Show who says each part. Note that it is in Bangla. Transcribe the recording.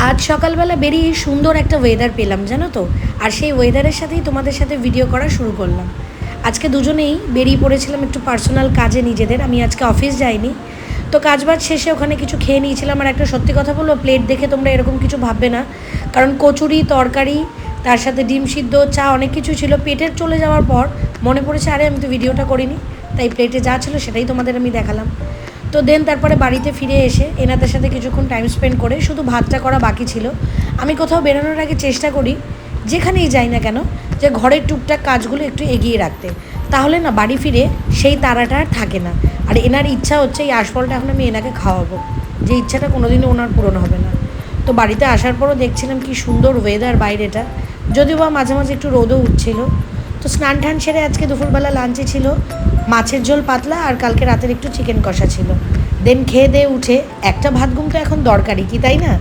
Speaker 1: আজ সকালবেলা বেরিয়ে সুন্দর একটা ওয়েদার পেলাম জানো তো। আর সেই ওয়েদারের সাথেই তোমাদের সাথে ভিডিও করা শুরু করলাম। আজকে দুজনেই বেরিয়ে পড়েছিলাম একটু পার্সোনাল কাজে নিজেদের। আমি আজকে অফিস যাইনি, তো কাজবাজ শেষে ওখানে কিছু খেয়ে নিয়েছিলাম। আর একটা সত্যি কথা বলবো, প্লেট দেখে তোমরা এরকম কিছু ভাববে না, কারণ কচুরি, তরকারি, তার সাথে ডিম সিদ্ধ, চা, অনেক কিছু ছিল। পেটের চলে যাওয়ার পর মনে পড়েছে আরে আমি তো ভিডিওটা করিনি, তাই প্লেটে যা ছিল সেটাই তোমাদের আমি দেখালাম। তো দেন তারপরে বাড়িতে ফিরে এসে এনাদের সাথে কিছুক্ষণ টাইম স্পেন্ড করে শুধু ভাতটা করা বাকি ছিল। আমি কোথাও বেরোনোর আগে চেষ্টা করি, যেখানেই যাই না কেন, যে ঘরের টুকটাক কাজগুলো একটু এগিয়ে রাখতে, তাহলে না বাড়ি ফিরে সেই তাড়াটা আর থাকে না। আর এনার ইচ্ছা হচ্ছে এই আশফলটা এখন আমি এনাকে খাওয়াবো, যে ইচ্ছাটা কোনোদিনও ওনার পূরণ হবে না। তো বাড়িতে আসার পরও দেখছিলাম কি সুন্দর ওয়েদার বাইরেটা, যদিও বা মাঝে মাঝে একটু রোদও উঠছিল। তো স্নান টান সেরে আজকে দুপুরবেলা লাঞ্চে ছিল মাছের ঝোল পাতলা, আর কালকে রাতের একটু চিকেন কষা ছিল। দেন খেয়ে দিয়ে উঠে একটা ভাত ঘুম তো এখন দরকারি, কি তাই না?